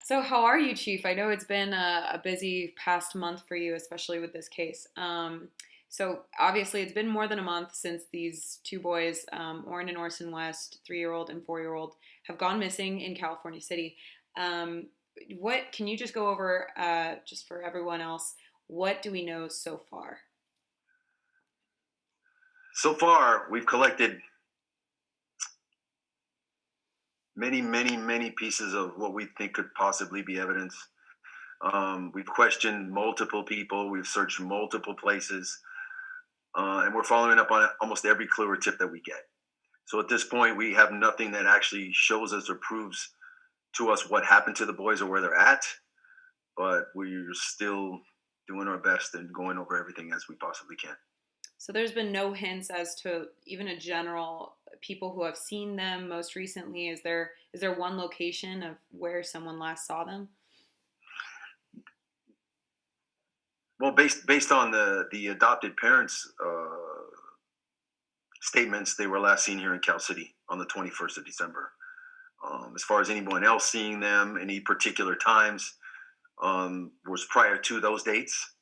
So, how are you, Chief? I know it's been a busy past month for you, especially with this case. So, obviously, it's been more than a month since these two boys, Oren and Orson West, 3-year-old and 4-year-old, have gone missing in California City. Um, what can you just go over, just for everyone else, what do we know so far? So far, we've collected many pieces of what we think could possibly be evidence. We've questioned multiple people, we've searched multiple places, and we're following up on almost every clue or tip that we get. So at this point, we have nothing that actually shows us or proves to us what happened to the boys or where they're at, but we're still doing our best and going over everything as we possibly can. So there's been no hints as to even a general people who have seen them most recently. Is there one location of where someone last saw them? Well, based on the adopted parents' statements, they were last seen here in Cal City on the 21st of December. As far as anyone else seeing them any particular times, was prior to those dates.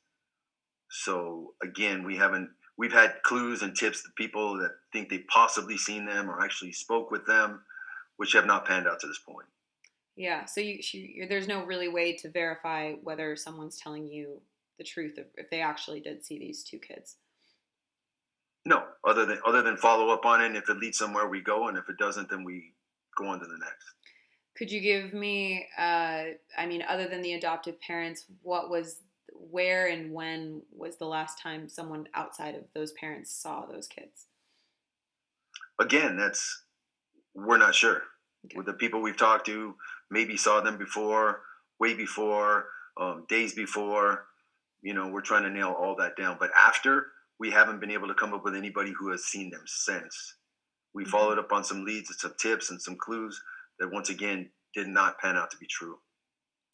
So again, we've had clues and tips to people that think they possibly seen them or actually spoke with them, which have not panned out to this point. Yeah. So there's no really way to verify whether someone's telling you the truth if they actually did see these two kids. No, other than follow up on it. And if it leads somewhere, we go, and if it doesn't, then we go on to the next. Could you give me, I mean, other than the adoptive parents, where and when was the last time someone outside of those parents saw those kids? Again, we're not sure. Okay. With the people we've talked to, maybe saw them before, way before, days before. We're trying to nail all that down. But after, we haven't been able to come up with anybody who has seen them since. We Mhm. followed up on some leads and some tips and some clues that once again did not pan out to be true.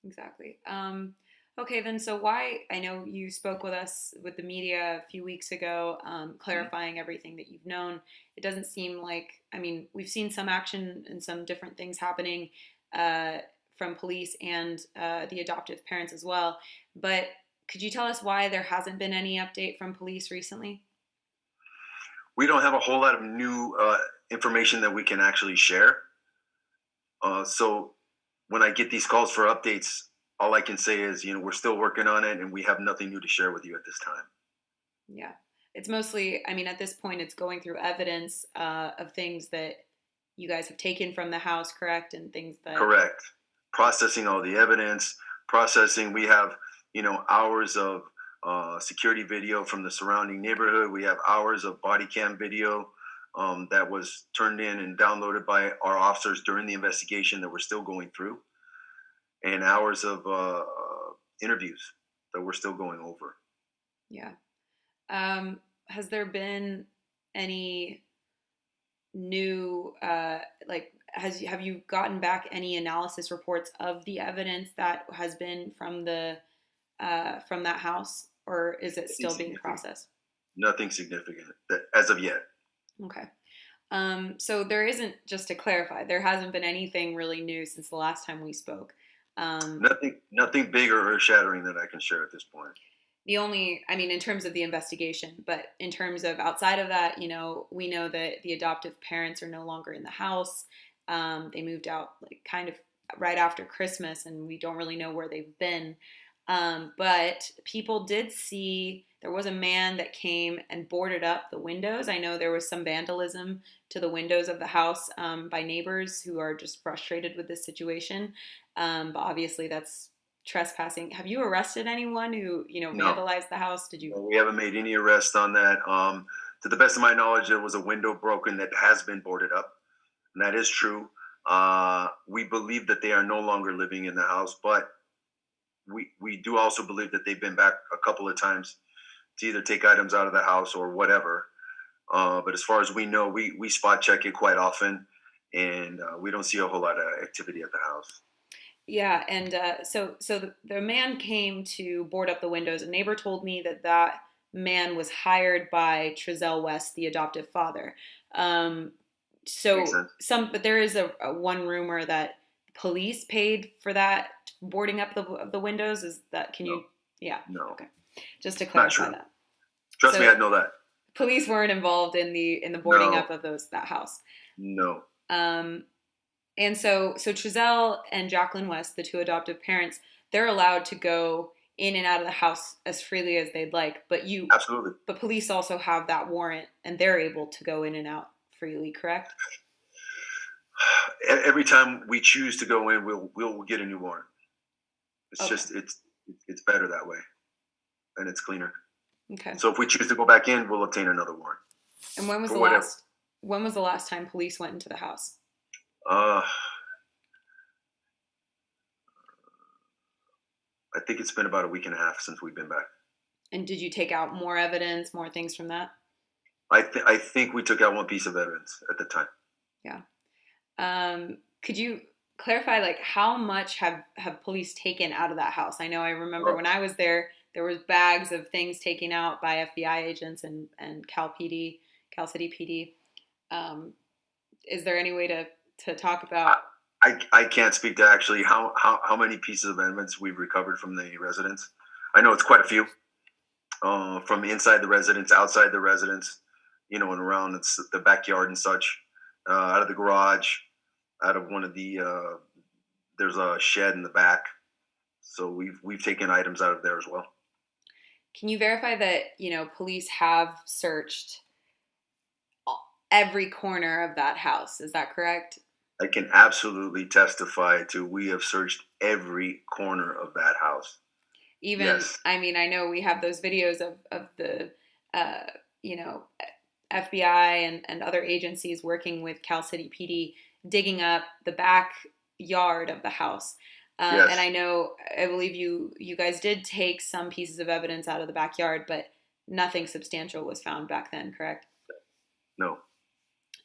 Exactly. Okay, then, so why? I know you spoke with us with the media a few weeks ago, Mhm. clarifying everything that you've known. It doesn't seem like, I mean, we've seen some action and some different things happening uh, from police and the adoptive parents as well. But could you tell us why there hasn't been any update from police recently? We don't have a whole lot of new information that we can actually share. So when I get these calls for updates, all I can say is, we're still working on it and we have nothing new to share with you at this time. Yeah. It's mostly, I mean, at this point, it's going through evidence of things that you guys have taken from the house, correct? And things that, Correct. Processing all the evidence, processing, we have, hours of security video from the surrounding neighborhood. We have hours of body cam video that was turned in and downloaded by our officers during the investigation that we're still going through, and hours of interviews that we're still going over. yeah. Has there been any new, have you gotten back any analysis reports of the evidence that has been from that house, or is it Nothing still being significant. processed? Nothing significant as of yet. Okay. So there isn't, just to clarify, there hasn't been anything really new since the last time we spoke. Um, Nothing big or earth shattering that I can share at this point. the only, I mean, in terms of the investigation, but in terms of outside of that, we know that the adoptive parents are no longer in the house. They moved out like kind of right after Christmas, and we don't really know where they've been. But people did see there was a man that came and boarded up the windows. I know there was some vandalism to the windows of the house by neighbors who are just frustrated with this situation. But obviously, that's trespassing. Have you arrested anyone who, No, vandalized the house? Did you? no, we haven't made any arrests on that. To the best of my knowledge, there was a window broken that has been boarded up, and that is true. We believe that they are no longer living in the house, but we do also believe that they've been back a couple of times to either take items out of the house or whatever. But as far as we know, we spot check it quite often, and we don't see a whole lot of activity at the house. Yeah, and so the man came to board up the windows. A neighbor told me that man was hired by Trezell West, the adoptive father. Um, Makes so sense. but there is a one rumor that police paid for that boarding up the windows? Is that, can you, No, yeah, no, okay. Just to not clarify true. that. Trust me, So I know that. police weren't involved in the boarding up No, of that house. no. Um, and so Trezell and Jacqueline West, the two adoptive parents, they're allowed to go in and out of the house as freely as they'd like, Absolutely. but police also have that warrant and they're able to go in and out freely, correct? Every time we choose to go in, we'll get a new warrant. It's Okay. just it's better that way, and it's cleaner. Okay. So if we choose to go back in, we'll obtain another warrant And for whatever. when was the last time police went into the house? Uh, I think it's been about a week and a half since we've been back. And did you take out more evidence, more things from that? I think we took out one piece of evidence at the time. Yeah. Could you clarify, like, how much have police taken out of that house? I know I remember Oh, when I was there was bags of things taken out by FBI agents and Cal City PD. Is there any way to talk I, about? I can't speak to actually how many pieces of evidence we've recovered from the residence. I know it's quite a few. From inside the residence, outside the residence, and around the backyard and such, out of the garage, out of one of the there's a shed in the back, so we've taken items out of there as well. Can you verify that, police have searched every corner of that house? Is that correct? I can absolutely testify to we have searched every corner of that house. Even, Yes, I mean, I know we have those videos of the, uh, you know, FBI and other agencies working with Cal City PD digging up the backyard of the house. And yes, I believe you guys did take some pieces of evidence out of the backyard, but nothing substantial was found back then, correct? no,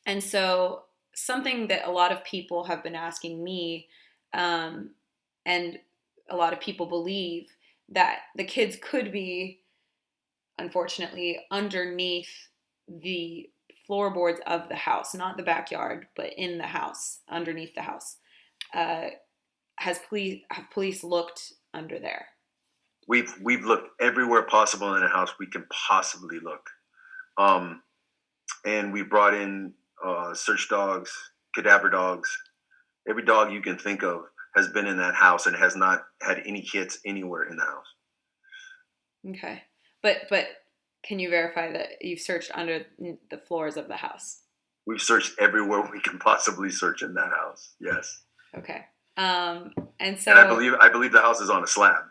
And so something that a lot of people have been asking me, and a lot of people believe that the kids could be, unfortunately, underneath the floorboards of the house, not the backyard, but in the house, underneath the house. Uh, have police looked under there? we've looked everywhere possible in the house we can possibly look. Um, and we brought in search dogs, cadaver dogs. Every dog you can think of has been in that house and has not had any hits anywhere in the house. Okay, but can you verify that you've searched under the floors of the house? We've searched everywhere we can possibly search in that house. Yes, Okay. And and so, I believe the house is on a slab,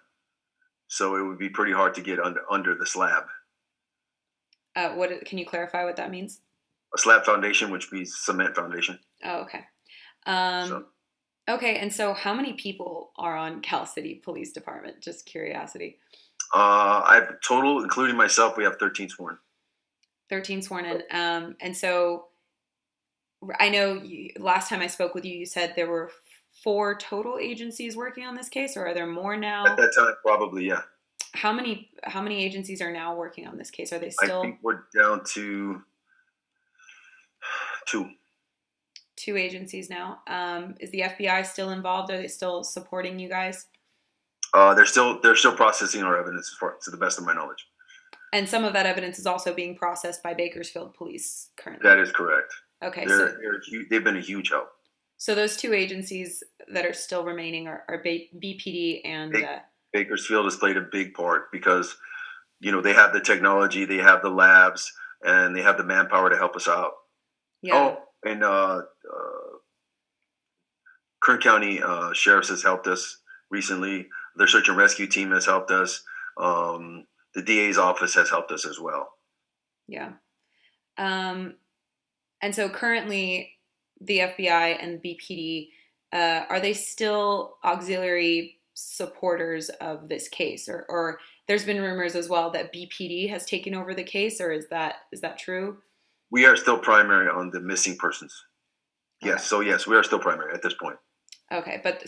so it would be pretty hard to get under the slab. what can you clarify what that means? A slab foundation, which means cement foundation. Oh, okay. So Um, okay, and so how many people are on Cal City Police Department? Just curiosity. I've total, including myself, we have 13 sworn. 13 sworn in. And so I know last time I spoke with you, you said there were four total agencies working on this case, or are there more At now? that time, probably, yeah. How many agencies are now working on this case? Are they I still think we're down to two. two agencies now? Is the FBI still involved? Are they still supporting you guys? They're still processing our evidence, to the best of my knowledge. And some of that evidence is also being processed by Bakersfield Police That currently. is correct. Okay, They've been a huge help. so those two agencies that are still remaining are BPD and Bakersfield has played a big part because they have the technology, they have the labs, and they have the manpower to help us out. yeah, Oh, and Kern County Sheriff's has helped us recently. Their search and rescue team has helped us. The DA's office has helped us as well. yeah. Um, and so currently, the FBI and BPD, are they still auxiliary supporters of this case, or there's been rumors as well that BPD has taken over the case, or is that true? We are still primary on the missing persons. Okay. Yes, so yes, we are still primary at this point. Okay, but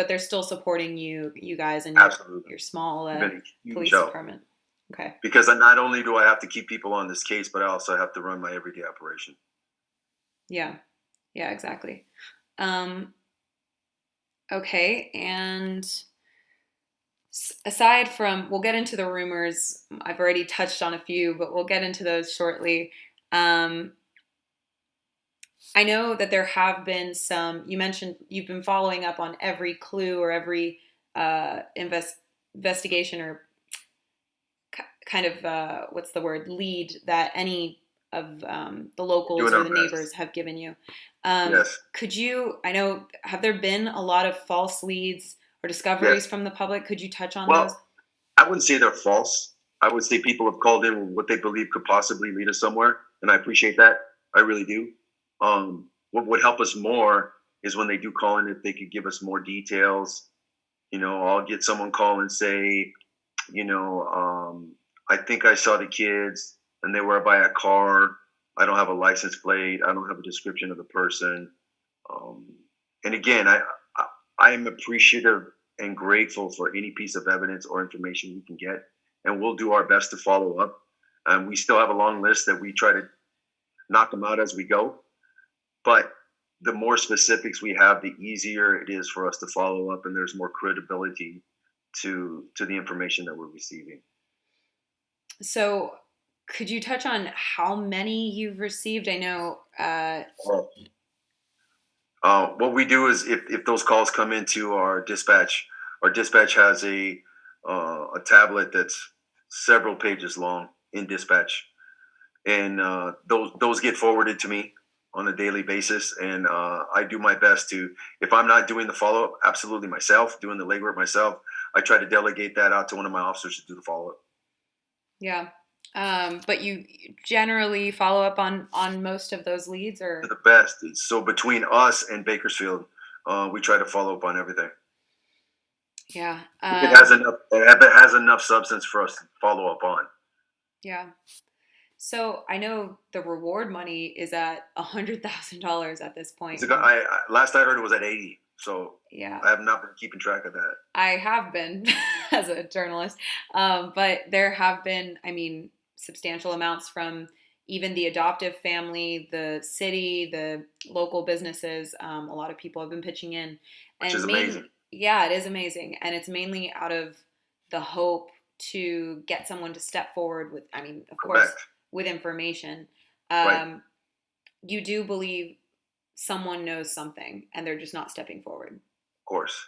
they're still supporting you guys and Absolutely. your small You've been a huge police help. department. Okay. Because not only do I have to keep people on this case, but I also have to run my everyday operation. Yeah. Yeah, exactly. Um, okay, and aside from, we'll get into the rumors. I've already touched on a few, but we'll get into those shortly. Um, I know that there have been some, you mentioned you've been following up on every clue or every investigation or kind of, what's the word, lead that any of the locals Doing or our the best. neighbors have given you. Yes. Could you, I know, have there been a lot of false leads or discoveries Yes. from the public? Could you touch on those? Well, I wouldn't say they're false. I would say people have called in with what they believe could possibly lead us somewhere, and I appreciate that. I really do. What would help us more is when they do call in, if they could give us more details. I'll get someone call and say, you know, I think I saw the kids and they were by a car. I don't have a license plate. I don't have a description of the person. Um, and again, I am appreciative and grateful for any piece of evidence or information we can get, and we'll do our best to follow up. We still have a long list that we try to knock them out as we go, but the more specifics we have, the easier it is for us to follow up, and there's more credibility to the information that we're receiving. So, could you touch on how many you've received? I know, Well, what we do is if those calls come into our dispatch has a tablet that's several pages long in dispatch, and those get forwarded to me on a daily basis, and I do my best to, if I'm not doing the follow up absolutely myself, doing the legwork myself, I try to delegate that out to one of my officers to do the follow up. yeah. But you generally follow up on most of those leads, or The best. So between us and Bakersfield, we try to follow up on everything. yeah, If it has enough substance for us to follow up on. yeah. So I know the reward money is at $100,000 at this point. Last I heard it was at 80. So Yeah, I have not been keeping track of that. I have been as a journalist, but there have been, I mean, substantial amounts from even the adoptive family, the city, the local businesses. A lot of people have been pitching in, Which is and amazing. mainly, yeah, it is amazing, and it's mainly out of the hope to get someone to step forward with, I mean, of course, Correct. with information. Right. Of Um, you do believe someone knows something, and they're just not stepping forward. course.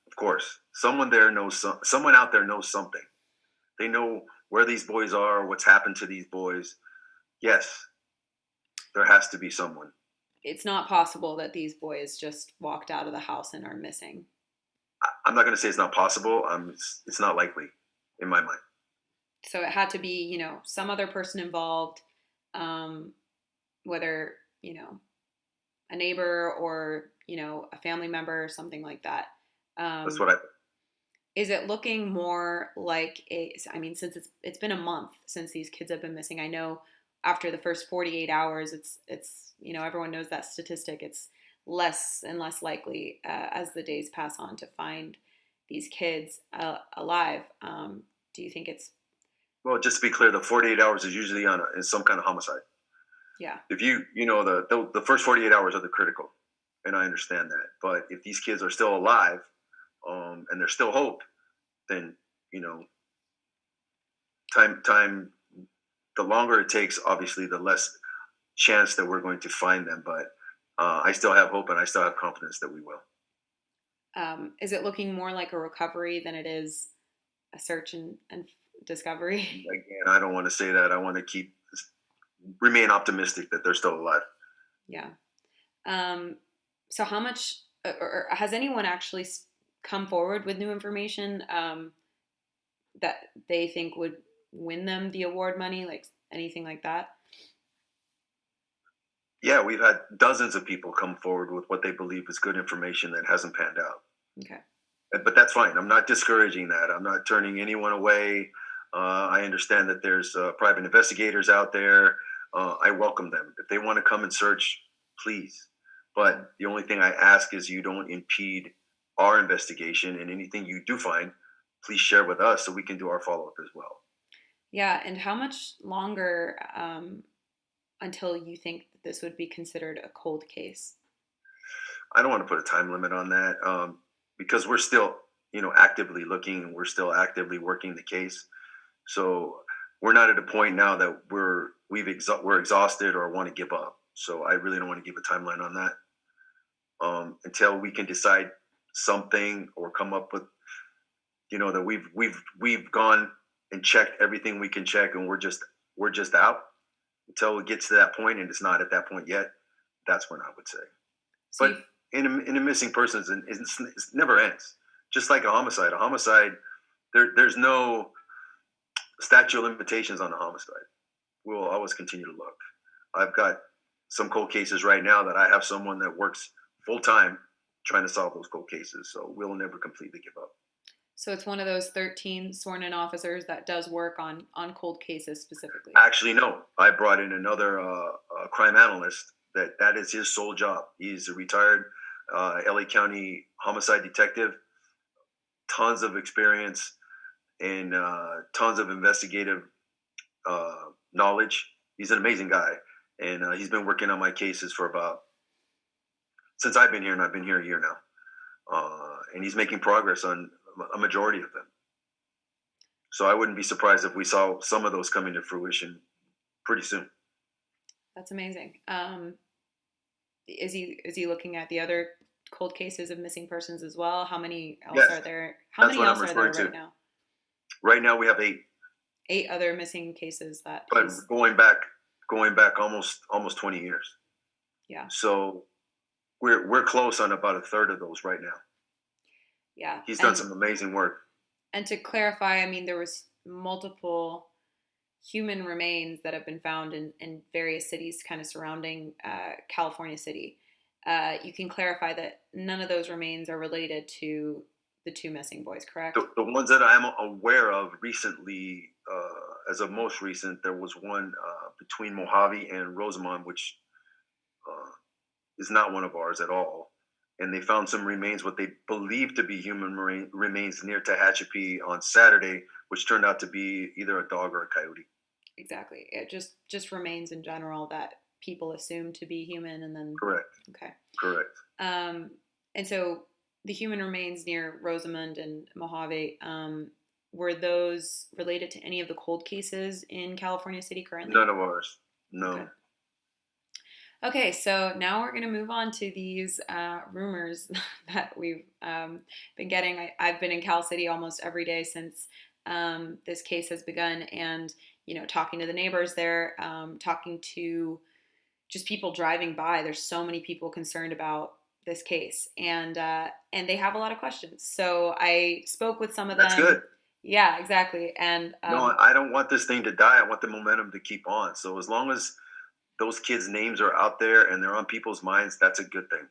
Of course. Someone out there knows something. They know where these boys are, what's happened to these boys. Yes, there has to be someone. It's not possible that these boys just walked out of the house and are missing. I'm not going to say it's not possible. It's not likely in my mind. So it had to be, some other person involved, um, whether, a neighbor or, a family member or something like that. That's Um, what I. is it looking more like I mean, since it's been a month since these kids have been missing, I know after the first 48 hours, it's everyone knows that statistic. It's less and less likely as the days pass on to find these kids alive. Do you think it's Well, just to be clear, the 48 hours is usually in some kind of homicide. yeah, If the first 48 hours are the critical, and I understand that. But if these kids are still alive, and there's still hope, then you know, time the longer it takes, obviously, the less chance that we're going to find them. But I still have hope, and I still have confidence that we will. is it looking more like a recovery than it is a search and discovery? Again, I don't want to say that. I want to remain optimistic that they're still alive. Yeah. So how much, or has anyone actually come forward with new information that they think would win them the award money, like anything like that? Yeah, we've had dozens of people come forward with what they believe is good information that hasn't panned out. Okay. But that's fine. I'm not discouraging that. I'm not turning anyone away. I understand that there's private investigators out there. I welcome them. If they want to come and search, please. But the only thing I ask is you don't impede our investigation, and anything you do find, please share with us so we can do our follow up as well. Yeah. And how much longer until you think that this would be considered a cold case? I don't want to put a time limit on that, because we're still, actively looking, and we're still actively working the case. So we're not at a point now that we're exhausted or want to give up. So I really don't want to give a timeline on that until we can decide something or come up with, that we've gone and checked everything we can check, and we're just out until it gets to that point, and it's not at that point yet. That's when I would say. So But in a missing persons, and it never ends. Just like a homicide, there's no statute of limitations on a homicide. We'll always continue to look. I've got some cold cases right now that I have someone that works full time trying to solve those cold cases. So we'll never completely give up. so it's one of those 13 sworn in officers that does work on cold cases specifically. Actually, no. I brought in another crime analyst that is his sole job. He's a retired LA County homicide detective, tons of experience and tons of investigative knowledge. He's an amazing guy, and he's been working on my cases for about since I've been here, and I've been here a year now. And he's making progress on a majority of them. So I wouldn't be surprised if we saw some of those coming to fruition pretty soon. That's amazing. Is he looking at the other cold cases of missing persons as well? How many else Yes, are there? How that's many what I'm else are there referring right to. now? Right now we have 8, 8 other missing cases that but he's, going back almost 20 years. yeah, So we're close on about a third of those right now. yeah. He's done some amazing work. And to clarify, I mean, there was multiple human remains that have been found in various cities kind of surrounding California City. You can clarify that none of those remains are related to the 2 missing boys, correct? The ones that I'm aware of recently, as of most recent, there was one between Mojave and Rosamond, which is not one of ours at all. And they found some remains, what they believe to be human remains near Tehachapi on Saturday, which turned out to be either a dog or a coyote. Exactly. It just remains in general that people assume to be human, and then Correct. okay. Correct. And so the human remains near Rosamond and Mojave, were those related to any of the cold cases in California City currently? None of ours. No. Okay. Okay, so now we're going to move on to these rumors that we've been getting. I've been in Cal City almost every day since this case has begun, and talking to the neighbors there, talking to just people driving by. There's so many people concerned about this case, and they have a lot of questions. So I spoke with some of them. That's good. Yeah, exactly. And No, I don't want this thing to die. I want the momentum to keep on. So as long as those kids' names are out there and they're on people's minds, that's a good thing.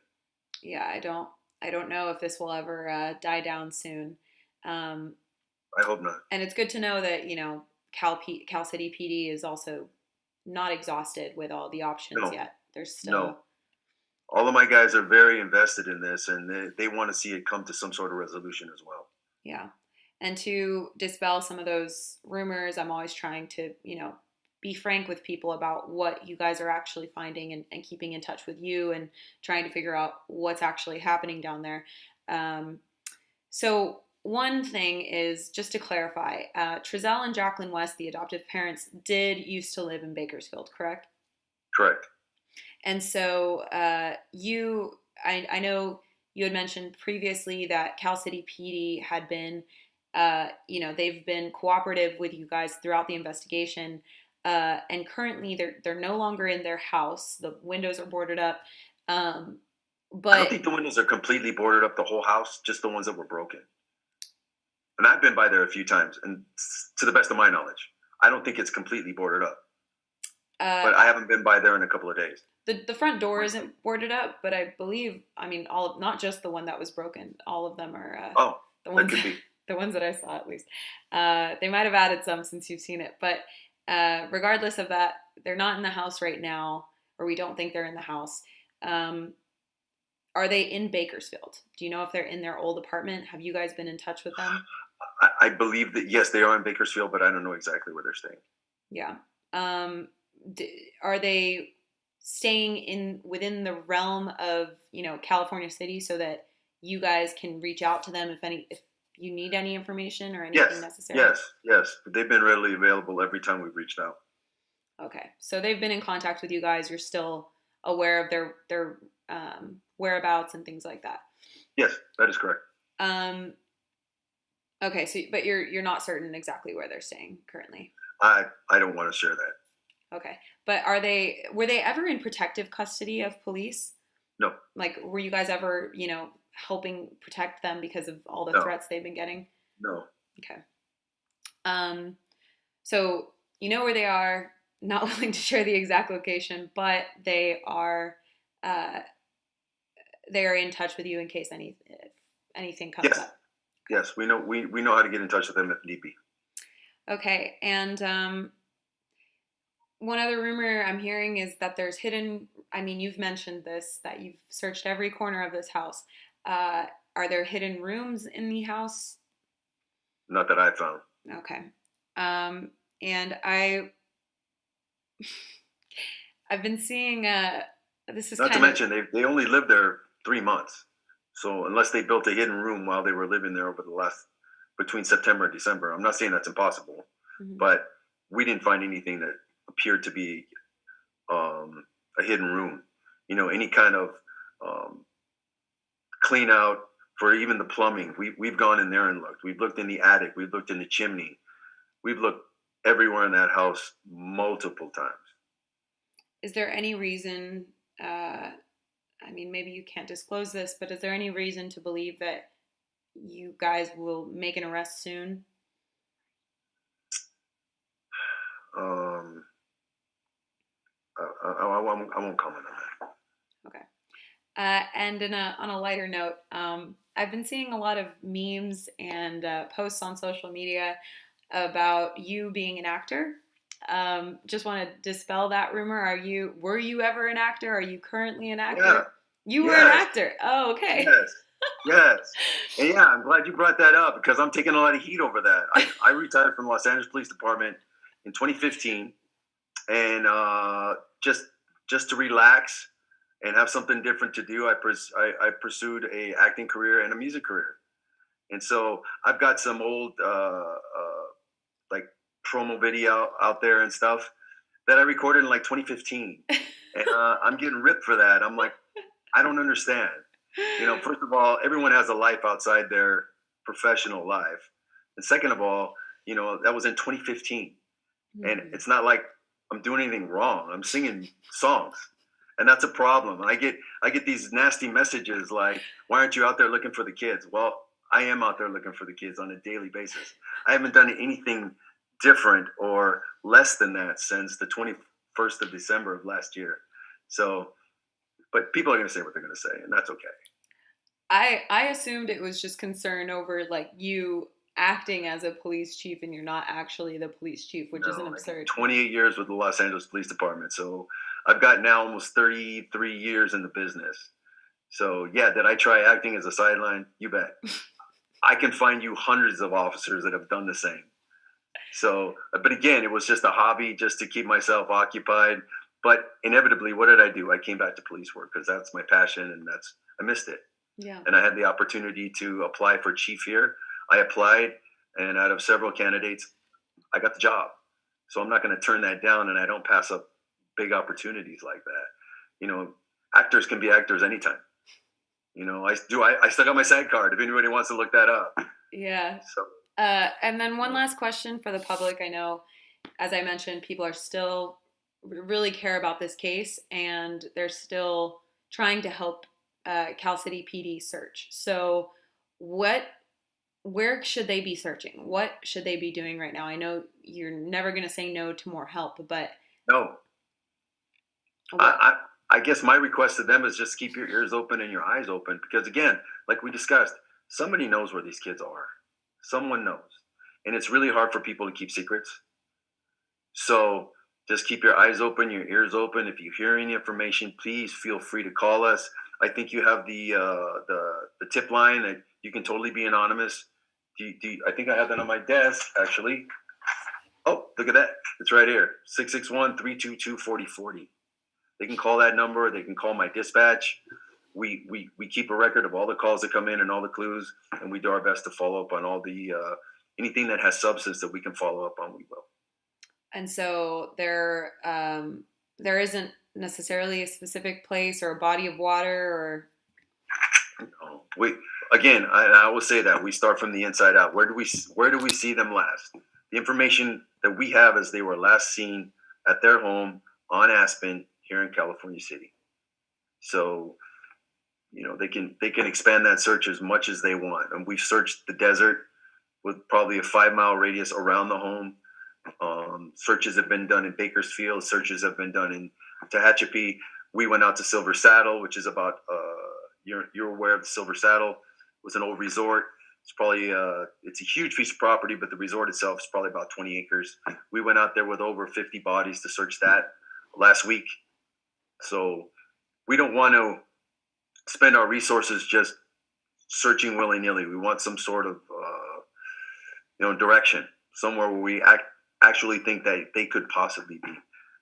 Yeah, I don't know if this will ever die down soon. I hope not. And it's good to know that Cal City PD is also not exhausted with all the options yet. There's still No. All of my guys are very invested in this, and they want to see it come to some sort of resolution as well. Yeah. And to dispel some of those rumors, I'm always trying to, be frank with people about what you guys are actually finding, and keeping in touch with you and trying to figure out what's actually happening down there. So one thing is, just to clarify, Trezell and Jacqueline West, the adoptive parents, did used to live in Bakersfield, correct? Correct. And so I know you had mentioned previously that Cal City PD had been, they've been cooperative with you guys throughout the investigation. And currently they're no longer in their house. The windows are boarded up. But I don't think the windows are completely boarded up, the whole house, just the ones that were broken. And I've been by there a few times, and to the best of my knowledge, I don't think it's completely boarded up. But I haven't been by there in a couple of days. The front door isn't boarded up, but I believe, not just the one that was broken, all of them are the ones that could be. The ones that I saw, at least. They might have added some since you've seen it, but regardless of that, they're not in the house right now, or we don't think they're in the house. Are they in Bakersfield? Do you know if they're in their old apartment? Have you guys been in touch with them? I believe that, yes, they are in Bakersfield, but I don't know exactly where they're staying. Yeah. Are they staying within the realm of California City, so that you guys can reach out to them if you need any information or anything Yes, necessary? yes. They've been readily available every time we've reached out. Okay, so they've been in contact with you guys. You're still aware of their whereabouts and things like that. Yes, that is correct. Um, okay, so but you're not certain exactly where they're staying currently. I don't want to share that. Okay, but were they ever in protective custody of police? No, Like, were you guys ever, helping protect them because of all the no, threats they've been getting? no. Okay. Um, so you know where they are. Not willing to share the exact location, but uh, they are in touch with you in case if anything comes Yes, up. yes. We know how to get in touch with them if need be. Okay, and one other rumor I'm hearing is that there's hidden. I mean, you've mentioned this that you've searched every corner of this house. Uh, are there hidden rooms in the house? Not that I found. Okay, and I've been seeing. This is Not to kind of mention they only lived there 3 months. So unless they built a hidden room while they were living there over the last between September and December, I'm not saying that's impossible, mhm. but we didn't find anything that appeared to be a hidden room. Any kind of um, clean out for even the plumbing. We've gone in there and looked. We've looked in the attic. We've looked in the chimney. We've looked everywhere in that house multiple times. Is there any reason? I mean, maybe you can't disclose this, but is there any reason to believe that you guys will make an arrest soon? Um, I won't comment on that. Okay. And on a lighter note, I've been seeing a lot of memes and posts on social media about you being an actor. Just want to dispel that rumor. Were you ever an actor? Are you currently an Yeah. actor? You were an Yes. actor. Oh, okay. Yes. Yes. And yeah, I'm glad you brought that up because I'm taking a lot of heat over that. I retired from Los Angeles Police Department in 2015, and just to relax and have something different to do, I pursued a acting career and a music career. And so I've got some old like promo video out there and stuff that I recorded in like 2015, and I'm getting ripped for that. I'm like, I don't understand. First of all, everyone has a life outside their professional life, and second of all, that was in 2015, and Mhm. it's not like I'm doing anything wrong. I'm singing songs, and that's a problem. I get these nasty messages like, "Why aren't you out there looking for the kids?" Well, I am out there looking for the kids on a daily basis. I haven't done anything different or less than that since the 21st of December of last year. So, but people are going to say what they're going to say, and that's okay. I assumed it was just concern over like you acting as a police chief and you're not actually the police chief, which is an No, like absurd. 28 years with the Los Angeles Police Department. So I've got now almost 33 years in the business. So yeah, did I try acting as a sideline? You bet. I can find you hundreds of officers that have done the same. So, but again, it was just a hobby just to keep myself occupied. But inevitably, what did I do? I came back to police work because that's my passion, and I missed it. Yeah. And I had the opportunity to apply for chief here. I applied, and out of several candidates, I got the job. So I'm not going to turn that down, and I don't pass up big opportunities like that. Actors can be actors anytime. I still got my SAG card if anybody wants to look that up. Yeah. So And then one last question for the public. I know, as I mentioned, people are still really care about this case, and they're still trying to help Cal City PD search. So, where should they be searching? What should they be doing right now? I know you're never going to say no to more help, but no, what? I guess my request to them is just keep your ears open and your eyes open because again, like we discussed, somebody knows where these kids are. Someone knows, and it's really hard for people to keep secrets. So just keep your eyes open, your ears open. If you hear any information, please feel free to call us. I think you have the tip line that you can totally be anonymous. I think I have that on my desk actually. Oh, look at that! It's right here: 661-322-4040. They can call that number. They can call my dispatch. we keep a record of all the calls that come in and all the clues, and we do our best to follow up on all the anything that has substance that we can follow up on. We will. And so there isn't necessarily a specific place or a body of water or. No. We again, I will say that we start from the inside out. Where do we see them last? The information that we have is they were last seen at their home on Aspen here in California City. So, they can expand that search as much as they want. And we've searched the desert with probably a 5-mile radius around the home. Searches have been done in Bakersfield. Searches have been done in Tehachapi. We went out to Silver Saddle, which is about you're aware of the Silver Saddle. It was an old resort. It's probably it's a huge piece of property, but the resort itself is probably about 20 acres. We went out there with over 50 bodies to search that last week. So we don't want to spend our resources just searching willy-nilly. We want some sort of direction, somewhere where we actually think that they could possibly be.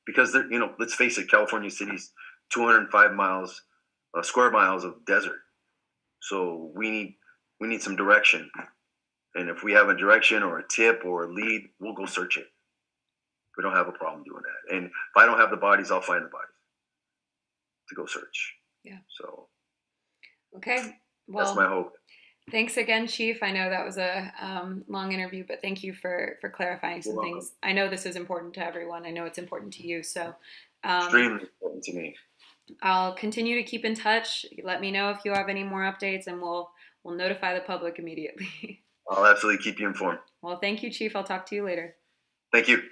Because let's face it, California City's 205 square miles of desert. So we need some direction. And if we have a direction or a tip or a lead, we'll go search it. We don't have a problem doing that. And if I don't have the bodies, I'll find the bodies to go search. Yeah. So. Okay. Well, that's my hope. Thanks again, Chief. I know that was a long interview, but thank you for clarifying some things. I know this is important to everyone. I know it's important to you. So extremely important to me. I'll continue to keep in touch. Let me know if you have any more updates, and we'll notify the public immediately. I'll absolutely keep you informed. Well, thank you, Chief. I'll talk to you later. Thank you.